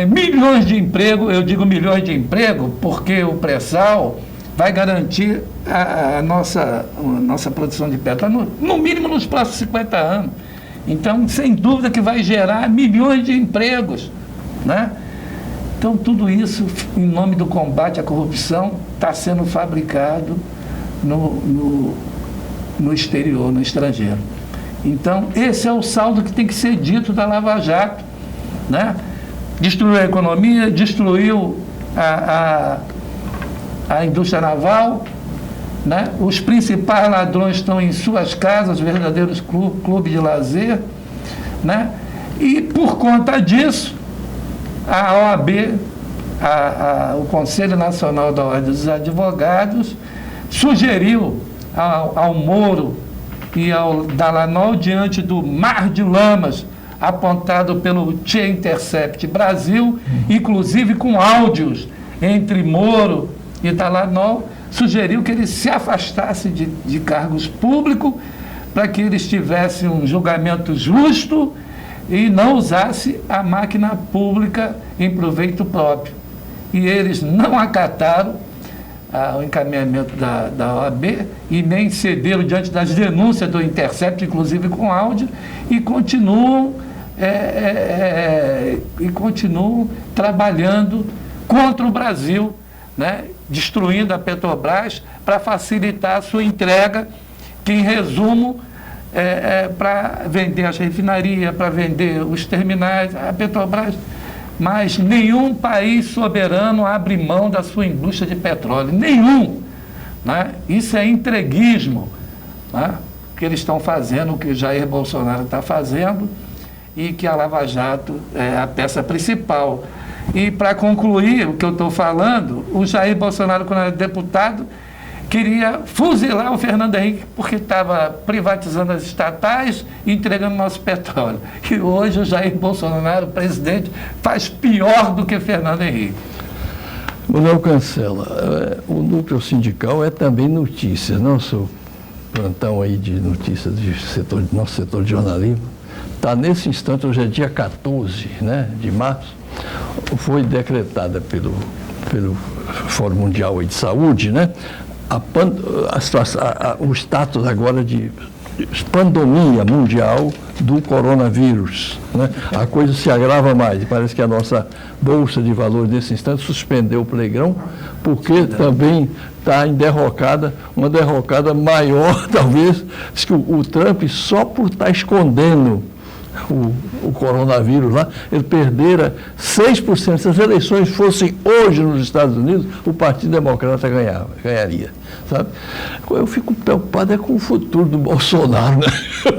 milhões de emprego. Eu digo milhões de emprego porque o pré-sal vai garantir a nossa produção de petróleo, no mínimo nos próximos 50 anos. Então, sem dúvida que vai gerar milhões de empregos, né? Então, tudo isso, em nome do combate à corrupção, está sendo fabricado no exterior, no estrangeiro. Então, esse é o saldo que tem que ser dito da Lava Jato, né? Destruiu a economia, destruiu a indústria naval, né? Os principais ladrões estão em suas casas, verdadeiros clubes de lazer, né? E por conta disso, a OAB, o Conselho Nacional da Ordem dos Advogados, sugeriu ao Moro e ao Dallagnol, diante do mar de lamas apontado pelo Tia Intercept Brasil, inclusive com áudios entre Moro e Dallagnol, sugeriu que eles se afastassem de cargos públicos para que eles tivessem um julgamento justo e não usasse a máquina pública em proveito próprio. E eles não acataram o encaminhamento da OAB e nem cederam diante das denúncias do Intercept, inclusive com áudio, e continuam trabalhando contra o Brasil, né? Destruindo a Petrobras para facilitar a sua entrega, que em resumo para vender as refinarias, para vender os terminais, a Petrobras. Mas nenhum país soberano abre mão da sua indústria de petróleo, nenhum, né? Isso é entreguismo, né? Que eles estão fazendo, o que o Jair Bolsonaro está fazendo, e que a Lava Jato é a peça principal. E para concluir o que eu estou falando, o Jair Bolsonaro, quando era deputado, queria fuzilar o Fernando Henrique porque estava privatizando as estatais e entregando nosso petróleo. E hoje o Jair Bolsonaro, presidente, faz pior do que Fernando Henrique. Manuel Cancela, o núcleo sindical é também notícia, nosso plantão aí de notícias do nosso setor de jornalismo. Está nesse instante, hoje é dia 14, né, de março, foi decretada pelo Fórum Mundial de Saúde, né, o status agora de pandemia mundial do coronavírus, né? A coisa se agrava mais. Parece que a nossa Bolsa de Valores, nesse instante, suspendeu o pregão, porque também está em derrocada, uma derrocada maior, talvez, diz que o Trump, só por estar escondendo o coronavírus lá, ele perdera 6%. Se as eleições fossem hoje nos Estados Unidos, o Partido Democrata ganharia, sabe? Eu fico preocupado com o futuro do Bolsonaro, né?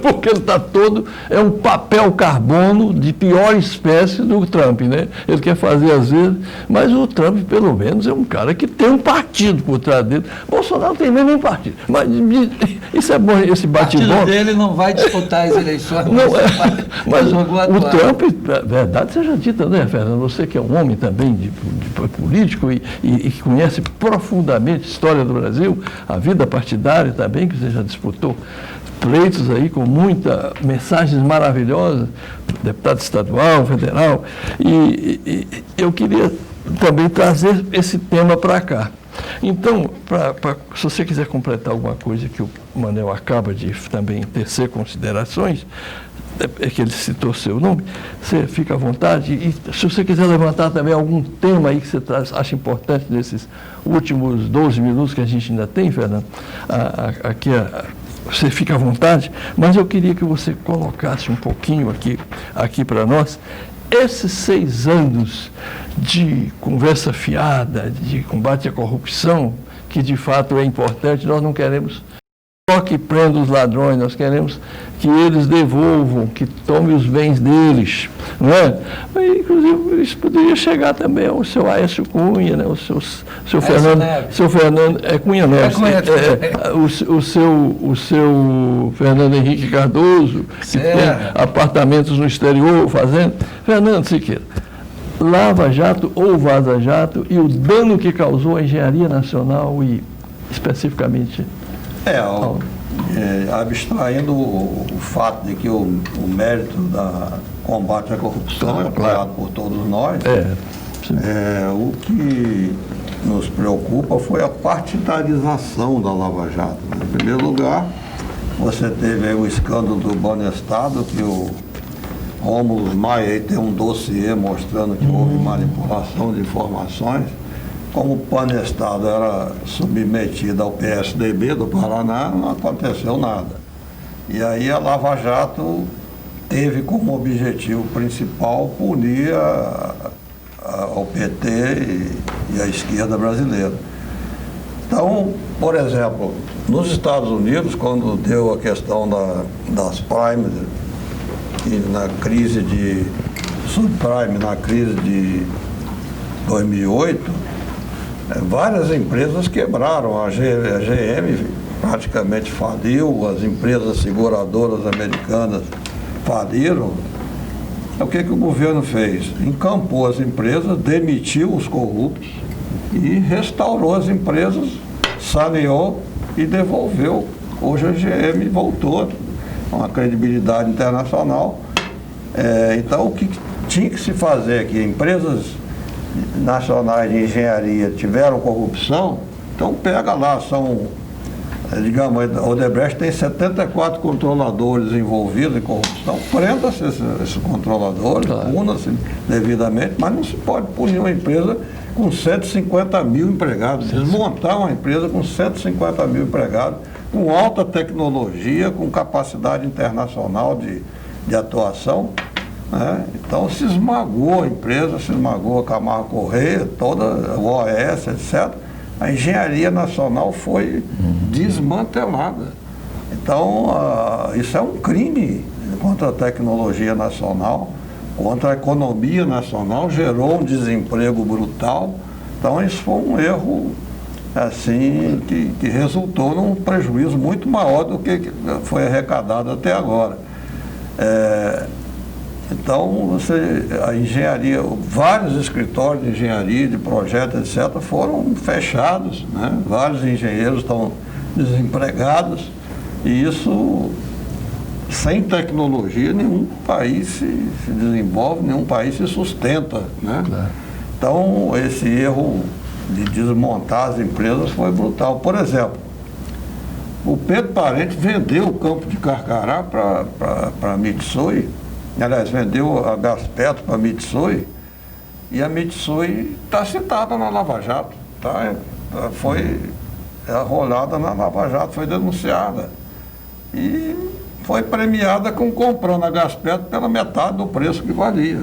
Porque ele está todo, é um papel carbono de pior espécie do Trump, né? Ele quer fazer às vezes, mas o Trump, pelo menos, é um cara que tem um partido por trás dele. Bolsonaro não tem nem partido. Mas isso é bom, esse bate-bola. O partido dele não vai disputar as eleições. Não, mas o Trump, verdade seja dita, né, Fernando? Você que é um homem também de político e conhece profundamente a história do Brasil, a vida partidária também, que você já disputou pleitos aí com muitas mensagens maravilhosas, deputado estadual, federal, e eu queria também trazer esse tema para cá. Então, se você quiser completar alguma coisa que o Manuel acaba de também tecer considerações, é que ele citou seu nome, você fica à vontade. E se você quiser levantar também algum tema aí que você acha importante nesses últimos 12 minutos que a gente ainda tem, Fernando, você fica à vontade, mas eu queria que você colocasse um pouquinho aqui para nós esses 6 anos de conversa fiada, de combate à corrupção, que de fato é importante. Nós não queremos só que prenda os ladrões, nós queremos que eles devolvam, que tomem os bens deles, não é? Mas, inclusive, isso poderia chegar também ao seu Aécio Cunha, né? O seu Fernando, é Cunha Neves, o seu Fernando Henrique Cardoso, que tem apartamentos no exterior, fazendo. Fernando Siqueira, Lava Jato ou Vaza Jato e o dano que causou a engenharia nacional e especificamente... abstraindo o fato de que o mérito da combate à corrupção é apoiado por todos nós, o que nos preocupa foi a partidarização da Lava Jato. Em primeiro lugar, você teve aí o escândalo do Banestado, que o Rômulo Maia tem um dossiê mostrando que houve manipulação de informações. Como o Banestado era submetido ao PSDB do Paraná, não aconteceu nada. E aí a Lava Jato teve como objetivo principal punir o PT e a esquerda brasileira. Então, por exemplo, nos Estados Unidos, quando deu a questão das primes e na crise de subprime, na crise de 2008, várias empresas quebraram, a GM praticamente faliu, as empresas seguradoras americanas faliram. O que o governo fez? Encampou as empresas, demitiu os corruptos e restaurou as empresas, saneou e devolveu. Hoje a GM voltou com uma credibilidade internacional. Então, o que tinha que se fazer aqui? Empresas nacionais de engenharia tiveram corrupção, então pega lá, digamos, a Odebrecht tem 74 controladores envolvidos em corrupção, prenda-se esses controladores, puna-se devidamente, mas não se pode punir uma empresa com 150 mil empregados, desmontar uma empresa com 150 mil empregados, com alta tecnologia, com capacidade internacional de atuação. Então se esmagou a empresa, se esmagou a Camargo Correia, toda a OAS, etc. A engenharia nacional foi desmantelada. Então isso é um crime contra a tecnologia nacional, contra a economia nacional, gerou um desemprego brutal. Então isso foi um erro assim, que resultou num prejuízo muito maior do que foi arrecadado até agora. Então, a engenharia, vários escritórios de engenharia, de projetos, etc., foram fechados, né? Vários engenheiros estão desempregados, e isso, sem tecnologia, nenhum país se desenvolve, nenhum país se sustenta, né? Claro. Então, esse erro de desmontar as empresas foi brutal. Por exemplo, o Pedro Parente vendeu o campo de Carcará para a Mitsui. Aliás, vendeu a Gaspetro para a Mitsui, e a Mitsui está citada na Lava Jato, foi arrolada na Lava Jato, foi denunciada. E foi premiada comprando a Gaspetro pela metade do preço que valia.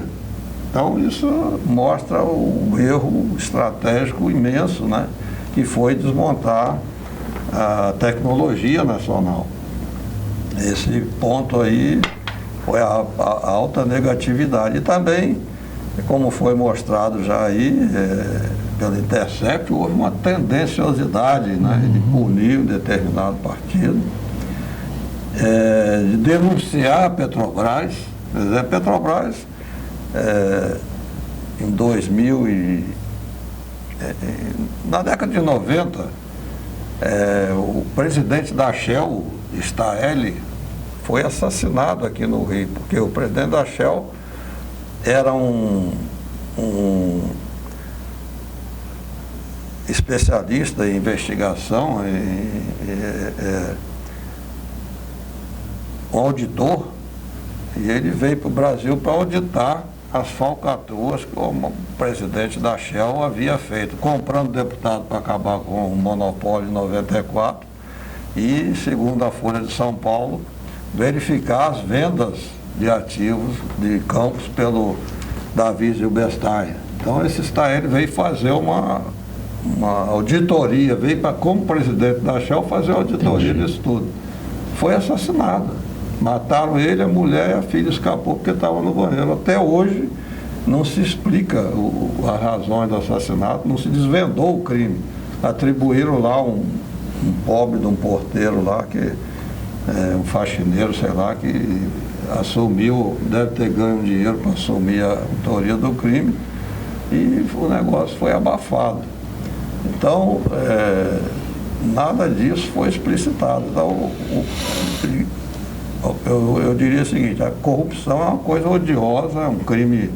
Então isso mostra o erro estratégico imenso, né, que foi desmontar a tecnologia nacional. Esse ponto aí foi a alta negatividade. E também, como foi mostrado já aí pelo Intercept, houve uma tendenciosidade, né, de punir um determinado partido, de denunciar a Petrobras. Por exemplo, a Petrobras, em 2000 na década de 90, o presidente da Shell, Staeli, foi assassinado aqui no Rio, porque o presidente da Shell era um especialista em investigação, um auditor, e ele veio para o Brasil para auditar as falcatruas como o presidente da Shell havia feito, comprando deputado para acabar com o monopólio em 94 e, segundo a Folha de São Paulo, verificar as vendas de ativos de campos pelo Davi Zilberstein. Então esse Staeli veio fazer uma auditoria, veio para, como presidente da Shell, fazer uma auditoria disso tudo. Foi assassinado. Mataram ele, a mulher e a filha escapou porque estava no banheiro. Até hoje não se explica as razões do assassinato, não se desvendou o crime. Atribuíram lá um pobre de um porteiro lá, um faxineiro, sei lá, que assumiu, deve ter ganho dinheiro para assumir a autoria do crime, e o negócio foi abafado. Então, nada disso foi explicitado. Então, eu diria o seguinte: a corrupção é uma coisa odiosa, é um crime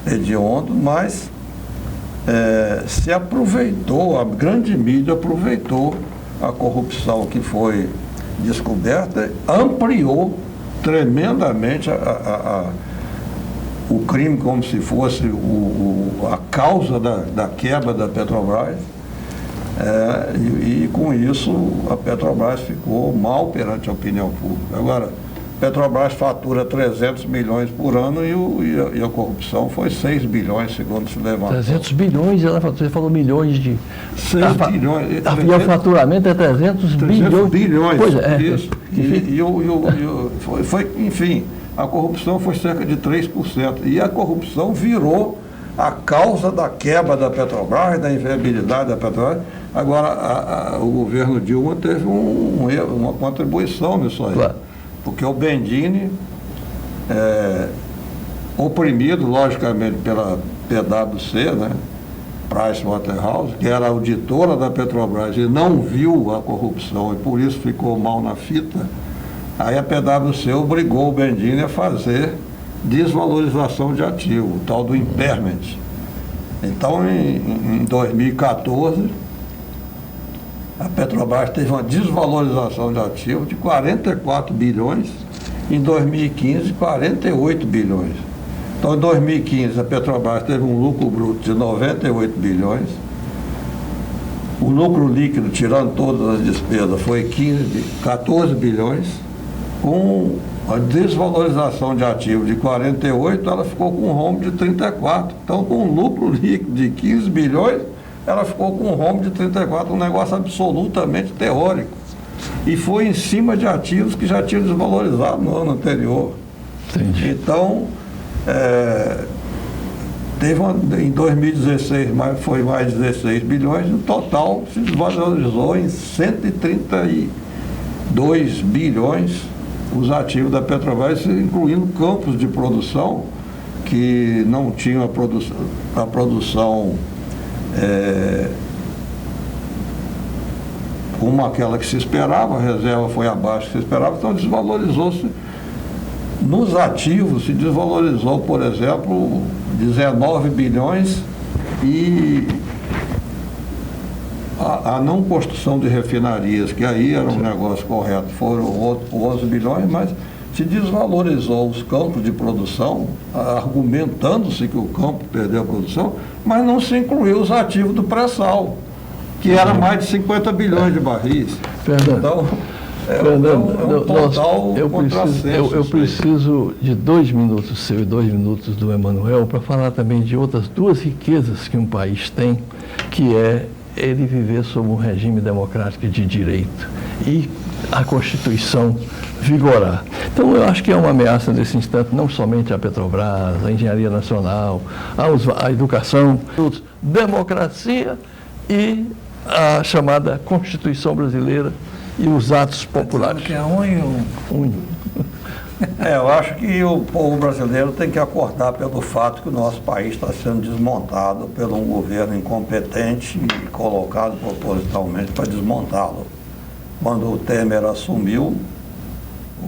hediondo, mas se aproveitou, a grande mídia aproveitou a corrupção que foi descoberta, ampliou tremendamente o crime como se fosse a causa da quebra da Petrobras, e com isso a Petrobras ficou mal perante a opinião pública. Agora, a Petrobras fatura 300 milhões por ano e a corrupção foi 6 bilhões, segundo se levantou. 300 bilhões, você falou milhões de... 6 bilhões. E o faturamento é 300 bilhões. Bilhões, pois isso. Enfim, a corrupção foi cerca de 3%. E a corrupção virou a causa da quebra da Petrobras, da inviabilidade da Petrobras. Agora, o governo Dilma teve uma contribuição nisso aí. Claro. Porque o Bendini, oprimido, logicamente, pela PwC, né, Pricewaterhouse, que era auditora da Petrobras e não viu a corrupção e por isso ficou mal na fita, aí a PwC obrigou o Bendini a fazer desvalorização de ativo, o tal do impairment. Então, em 2014, a Petrobras teve uma desvalorização de ativos de 44 bilhões, em 2015, 48 bilhões. Então, em 2015, a Petrobras teve um lucro bruto de 98 bilhões, o lucro líquido, tirando todas as despesas, foi 14 bilhões, com a desvalorização de ativos de 48, ela ficou com um rombo de 34. Então, com um lucro líquido de 15 bilhões, ela ficou com um rombo de 34, um negócio absolutamente teórico. E foi em cima de ativos que já tinham desvalorizado no ano anterior. Entendi. Então, em 2016 foi mais 16 bilhões, no total se desvalorizou em 132 bilhões os ativos da Petrobras, incluindo campos de produção que não tinham a produção como aquela que se esperava, a reserva foi abaixo do que se esperava, então desvalorizou-se. Nos ativos se desvalorizou, por exemplo, 19 bilhões e a não construção de refinarias, que aí era um negócio correto, foram 11 bilhões, mas se desvalorizou os campos de produção, argumentando-se que o campo perdeu a produção, mas não se incluiu os ativos do pré-sal, que era mais de 50 bilhões de barris. Fernando, então, eu preciso de 2 minutos seu e 2 minutos do Emanuel para falar também de outras duas riquezas que um país tem, que é ele viver sob um regime democrático de direito e a Constituição vigorar. Então, eu acho que é uma ameaça nesse instante, não somente à Petrobras, à Engenharia Nacional, à educação, democracia e a chamada Constituição Brasileira e os atos populares. Que é um. Eu acho que o povo brasileiro tem que acordar pelo fato que o nosso país está sendo desmontado por um governo incompetente e colocado propositalmente para desmontá-lo. Quando o Temer assumiu,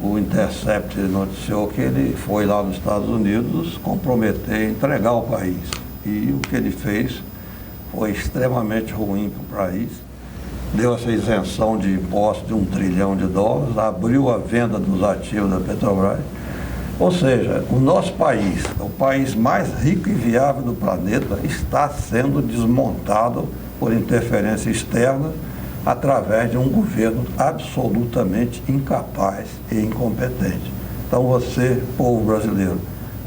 o Intercept noticiou que ele foi lá nos Estados Unidos comprometer a entregar o país. E o que ele fez foi extremamente ruim para o país. Deu essa isenção de impostos de $1 trilhão, abriu a venda dos ativos da Petrobras. Ou seja, o nosso país, o país mais rico e viável do planeta, está sendo desmontado por interferência externa através de um governo absolutamente incapaz e incompetente. Então você, povo brasileiro,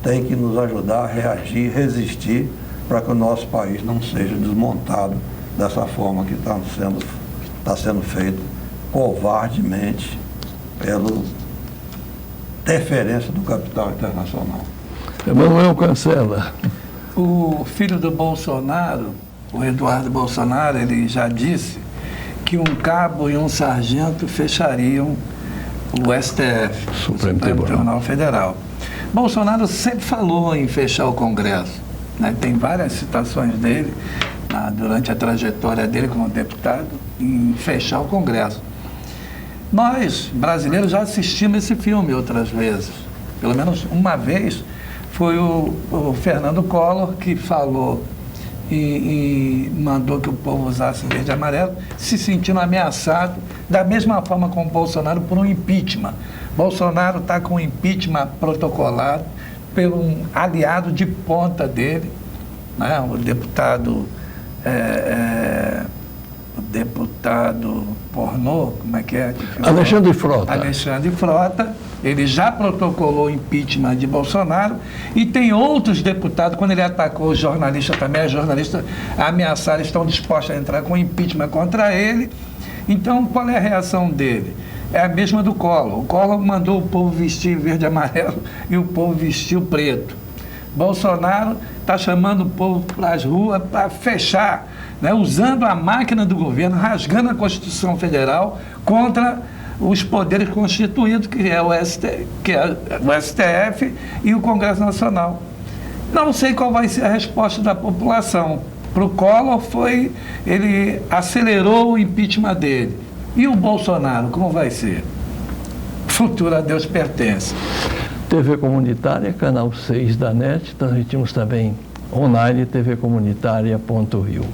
tem que nos ajudar a reagir, resistir, para que o nosso país não seja desmontado dessa forma que está sendo feito covardemente pela interferência do capital internacional. Emanuel Cancela. O filho do Bolsonaro, o Eduardo Bolsonaro, ele já disse que um cabo e um sargento fechariam o STF, o Supremo Tribunal Federal. Bolsonaro sempre falou em fechar o Congresso, né? Tem várias citações dele durante a trajetória dele como deputado em fechar o Congresso. Nós, brasileiros, já assistimos esse filme outras vezes. Pelo menos uma vez foi o Fernando Collor que falou e mandou que o povo usasse verde e amarelo, se sentindo ameaçado, da mesma forma como o Bolsonaro, por um impeachment. Bolsonaro está com um impeachment protocolado por um aliado de ponta dele, né? O deputado pornô, como é que é? Alexandre Frota. Alexandre Frota, ele já protocolou o impeachment de Bolsonaro e tem outros deputados, quando ele atacou os jornalistas também, os jornalistas ameaçaram, estão dispostos a entrar com impeachment contra ele. Então, qual é a reação dele? É a mesma do Collor. O Collor mandou o povo vestir verde e amarelo e o povo vestiu preto. Bolsonaro está chamando o povo para as ruas para fechar, né, usando a máquina do governo, rasgando a Constituição Federal contra os poderes constituídos, que é o STF e o Congresso Nacional. Não sei qual vai ser a resposta da população. Para o Collor ele acelerou o impeachment dele. E o Bolsonaro, como vai ser? Futuro a Deus pertence. TV Comunitária, canal 6 da NET, transmitimos também online tvcomunitaria.rio.